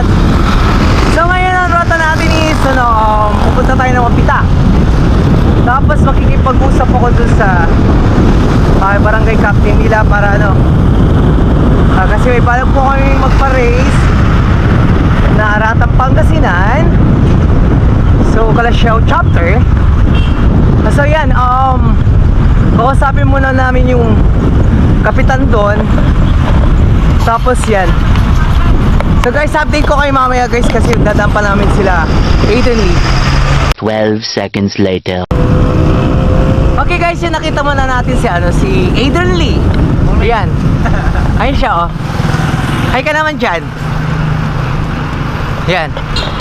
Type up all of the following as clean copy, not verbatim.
Lahat. So ngayon ang rota natin is pupunta tayo ng Mapita. Tapos makikipag-usap ako dun sa barangay captain nila para kasi may balak po kami magpa-race na Aratang Pangasinan. So Calasiao chapter. So yan, kausapin muna namin yung kapitan doon. Tapos yan. So guys, update ko kayo mamaya guys kasi dadaan pa namin sila Aiden Lee. 12 seconds later. Okay guys, yun nakita muna natin si Aiden Lee. Ayan. Ayun siya Hi ka naman dyan. Ayan.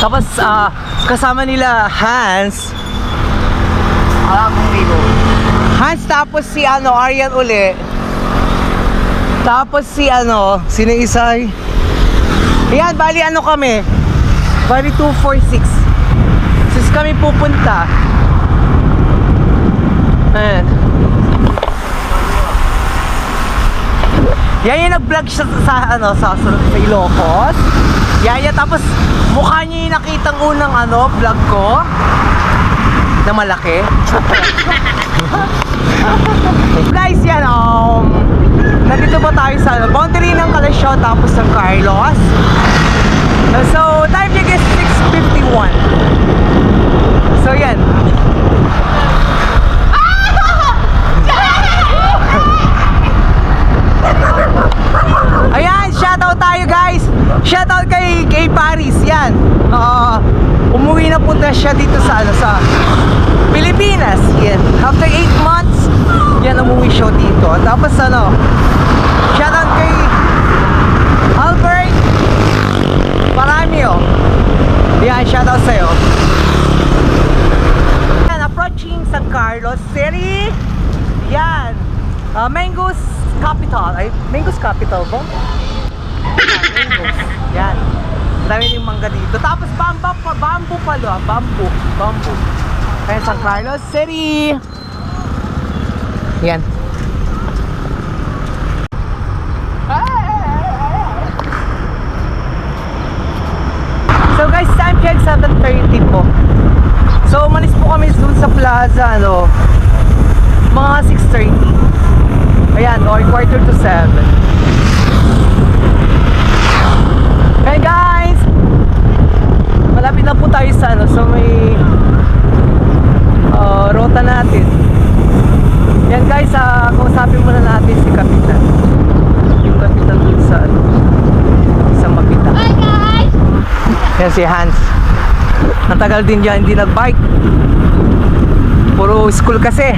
Tapos kasama nila Hans. Hans, tapos si Arian uli. Tapos si sino Isay. Ayan, bali kami. Bali 246. Sis kami pupunta. Ayan. Yan yung nag-vlog siya sa Ilocos. Yan, tapos mukha niya yung nakitang unang vlog ko na malaki. Guys, yan nandito ba tayo sa boundary ng Calasiao tapos ng Carlos. So time check is 6:51. So yan. Ayan, shoutout tayo guys. Shoutout kay Paris. Yan. Umuwi na po siya dito sa Pilipinas. Yan. After 8 months, yan umuwi siya dito. Tapos shoutout kay Albert Paramio. Yan, shoutout sa'yo. Yan, approaching San Carlos City. Yan. Mango's Capital. Ay, Mango's Capital ba? Mango's. Yan. Dami yung mangga dito. Tapos bamboo pala. Bamboo. Ayan, San Carlos City. Yan. So guys, time check 7:30 po. So umalis po kami dun sa plaza mga 6:30. Ayan, or 6:45. Hey guys, malapit na po tayo sa may rota natin. Yan guys, kausapin muna natin si Kapitan. Yung Kapitan dun sa Mapita. Hi guys! Yan si Hans. Natagal din dyan, hindi nag-bike. Puro school kasi.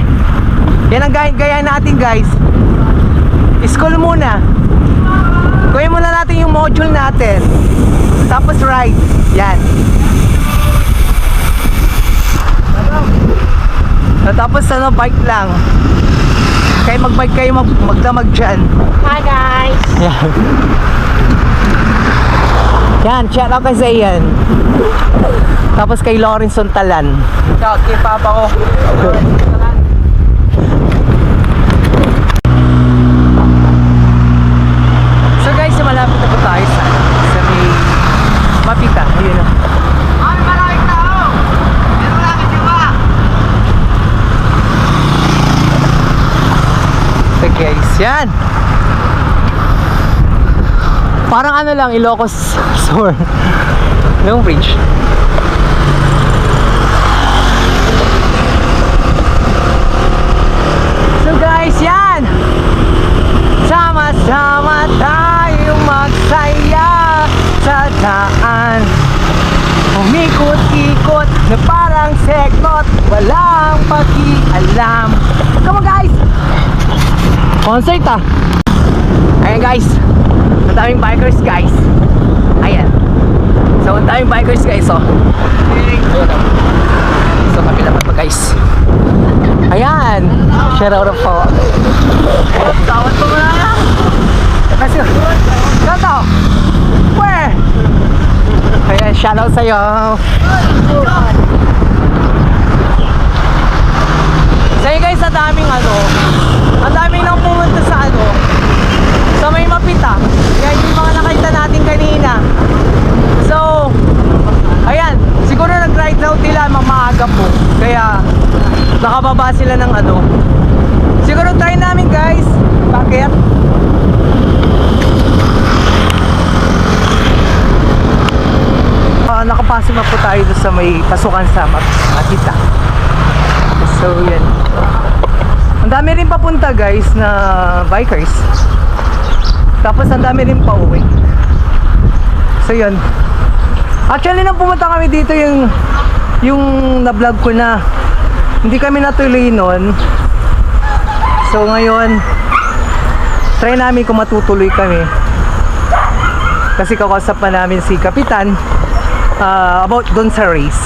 Yan ang gaya natin guys. School muna. Gawin muna natin yung module natin. Tapos ride. Yan. Tapos bike lang. Kaya mag-bike kayo magdamag dyan. Hi guys! Yan. Yan, shout out kay Zayan. Tapos kay Lawrence Talan. Shout kay papa ko. So guys, malapit na po tayo sa may Mapita. Ayun na. Ay, maraming tao! Meron lang diba? So guys, yan. Parang lang, Ilocos Sur. Yung bridge. So guys, yan. Sama-sama tayong magsaya sa daan. Umikot-ikot na parang segnot, walang pakialam. Come on guys! Concert Ayan guys, ang daming bikers guys. Ayan. So ang daming bikers guys So kapila pa guys. Ayan. Shout out po. Tawad po muna na. Kasi Gato Where? Ayan, shout out sa'yo. So yun guys, ang daming ang daming nang pumunta sa sa may Mapita. Yan yung mga nakita natin kanina. So nakababa sila ng ano. Siguro try namin guys. Bakit? Nakapasok na po tayo doon sa may pasukan sa Makita. So yan. Ang dami rin papunta guys na bikers. Tapos ang dami rin pa uwi. So yun. Actually nang pumunta kami dito yung na-vlog ko na hindi kami natuloy nun. So ngayon try namin kung matutuloy kami. Kasi kakausap pa namin si Kapitan about dun sa race.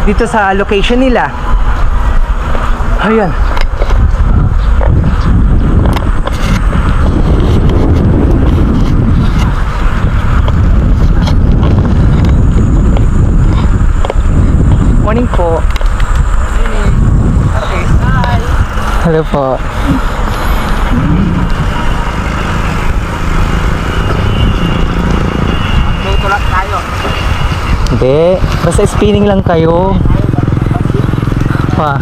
Dito sa location nila. Ayan. Morning po. Okay. Hi. Hello po. Tutulak tayo. Hindi. Basta spinning lang kayo. Pa.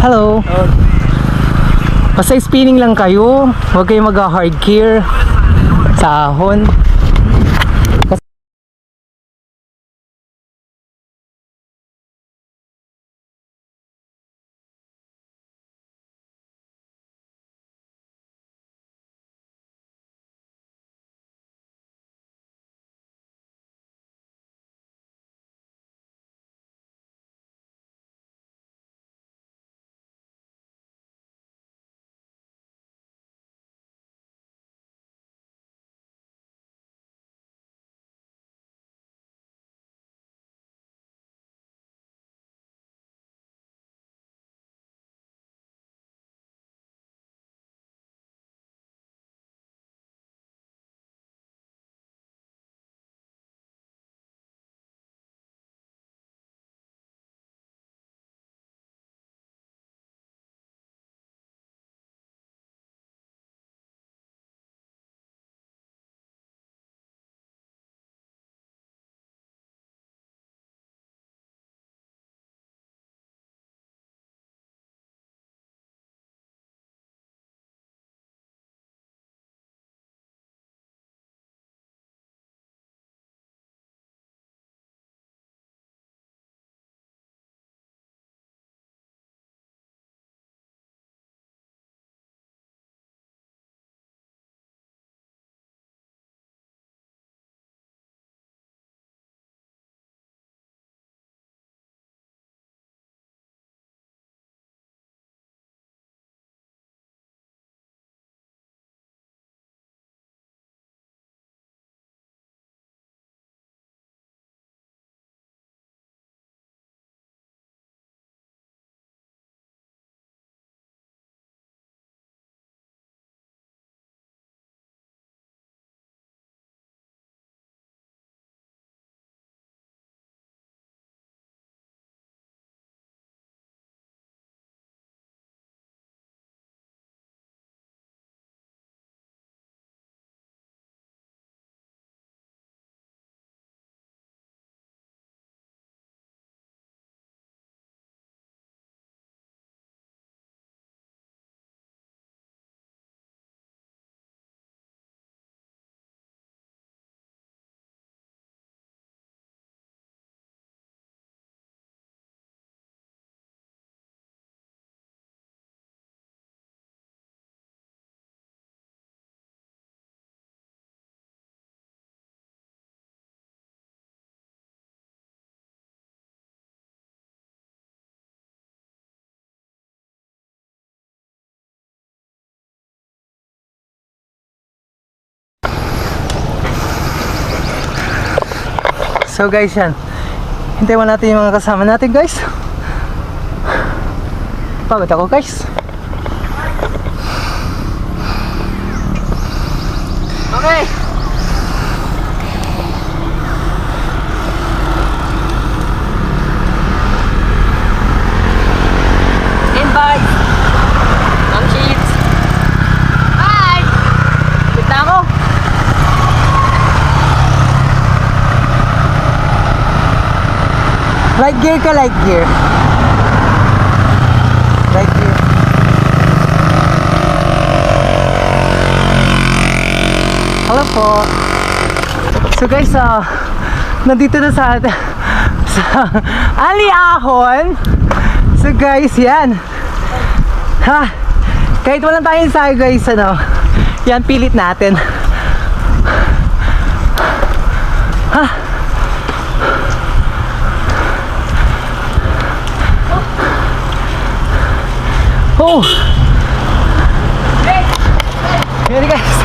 Hello. Basta spinning lang kayo. Huwag kayong mag-hard gear sa ahon. So guys yan. Hintayin mo natin yung mga kasama natin guys. Pagod ako guys. Okay. Invite. Ang sheets. Hi. Kita ako. Light gear ka, light gear. po. So guys, nandito na sa Aliahon. So guys, yan. Ha, kahit walang tayong sayo guys, yan, pilit natin. Ha. Oh. Here guys.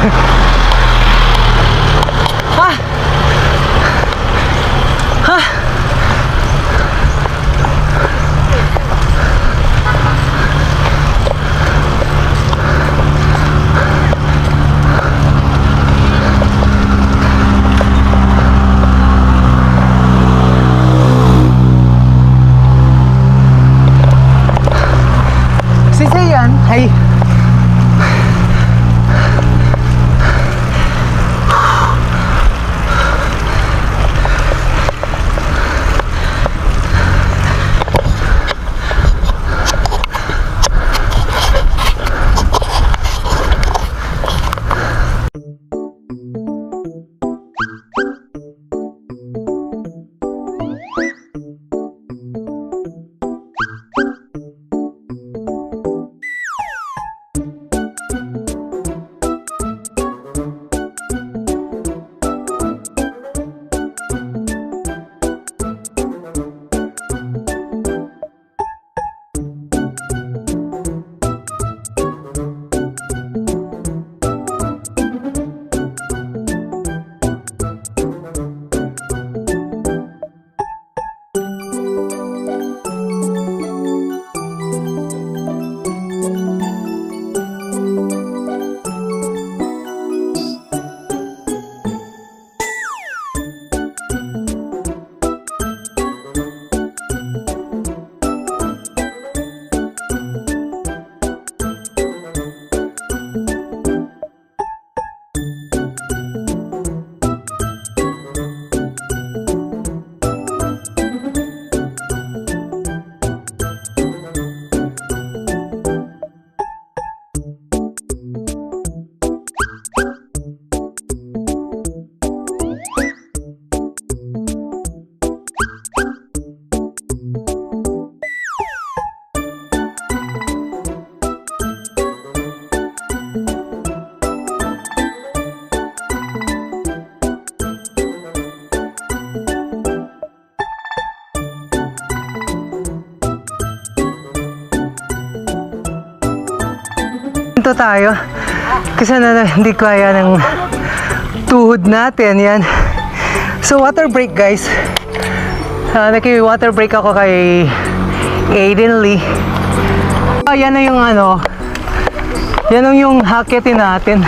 Ha. Ha. Sisiyan ay ito tayo kasi hindi kaya ng tuhod natin yan. So water break guys, naki-water break ako kay Aiden Lee. Yan na yung yan yung hakitin natin.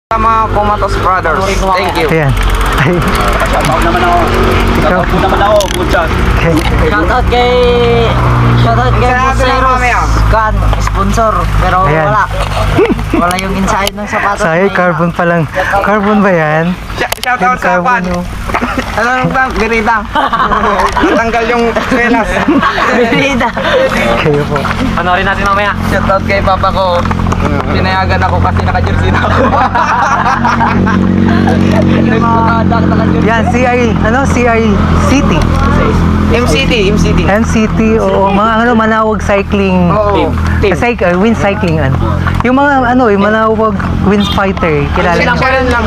Sa mga Kumatos Brothers. Thank you. Ayan. Ay, Shoutout naman ako. Shoutout po naman ako. Good shot. okay. Shoutout kay Sinabi na mamaya. Kan, sponsor. Pero Ayan. wala. Wala yung inside ng sapatos. Sayang, carbon pa lang. Carbon ba yan? Shoutout sa Pan. Carbon, oh. Ano nung bang? Birita. Natanggal yung selas. Bida. Kayo po. Panoorin natin mamaya. Shoutout kay Papa ko. Pinayagan ako kasi naka-jersey na ako. Yan, CI City. MCT. MCT, oo, mga Manawag Cycling. Oo. Wind cycling, ano. Yung mga, yung Manawag Wind Fighter, kilala niyo? Sharon lang.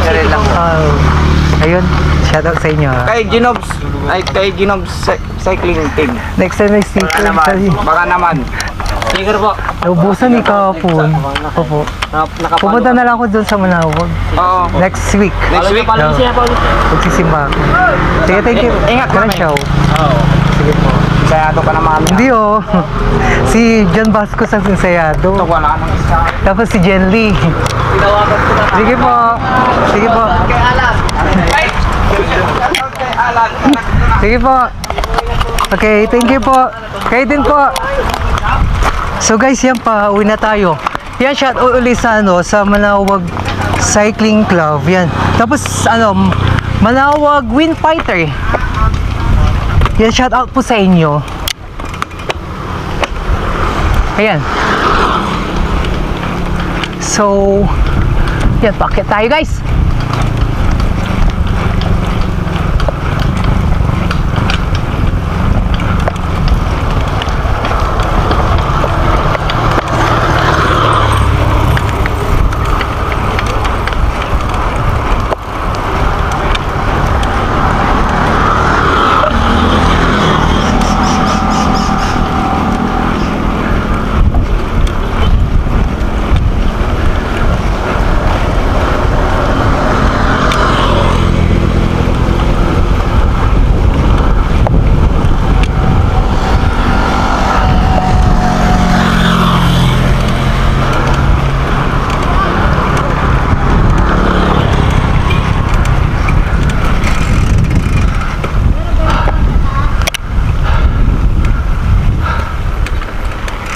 Ayun, shoutout sa inyo. Kay Ginobs Cycling Team. Next time, next sticker. Baka naman. Sticker po. Naubusan ni kahapon. Opo. Pupunta na lang ako doon sa Manawag. Oo. Next week. Next week. Follow siya, follow. Magsisimba ako. Sige, thank you. Ingat Ganun kami. siya, oh. Oo. Sige po. Sayado ka naman. Hindi, oh. Si John Vasco sa Sinsayado. Wala ka nang isa. Tapos si Jen Lee. Tinawagan ko na. Sige po. Sige po. Kay Alan. Ay! Shoutout kay Alan. Sige po. Okay, thank you po. Kayo din po. So guys, yan pa, uwi na tayo. Yan, shout out ulit sa, sa Manawag Cycling Club. Yan. Tapos, Manawag Wind Fighter. Yan, shout out po sa inyo. Ayan. So, yan, bakit tayo guys?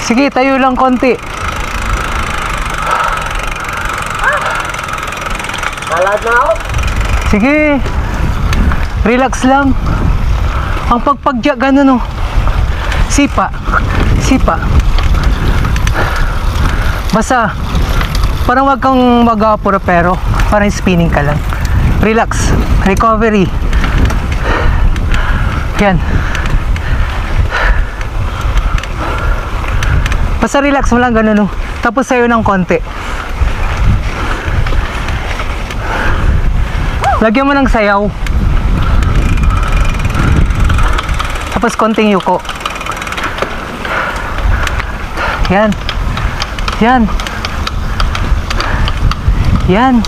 Sige, tayo lang konti. Lalad na ako. Sige. Relax lang. Ang pagpagya ganun, oh. Sipa. Sipa. Basta, parang wag kang mag-apura pero parang spinning ka lang. Relax. Recovery. Yan. Basta relax mo lang ganun, oh. Tapos sayo ng konti. Lagyan mo ng sayaw. Tapos konting yuko. Yan. Yan. Yan.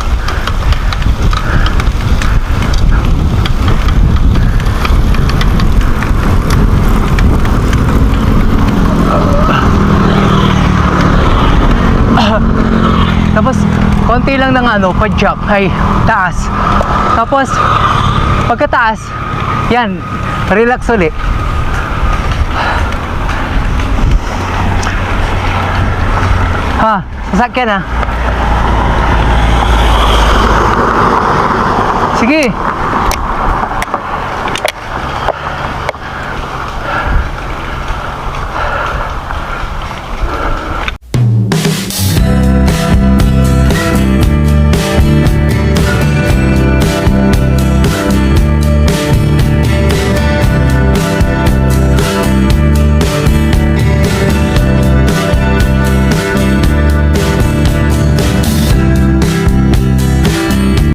Tapos konti lang ng padyak ay taas. Tapos pagkataas, yan, relax ulit. Ha, sasakyan na. Sige.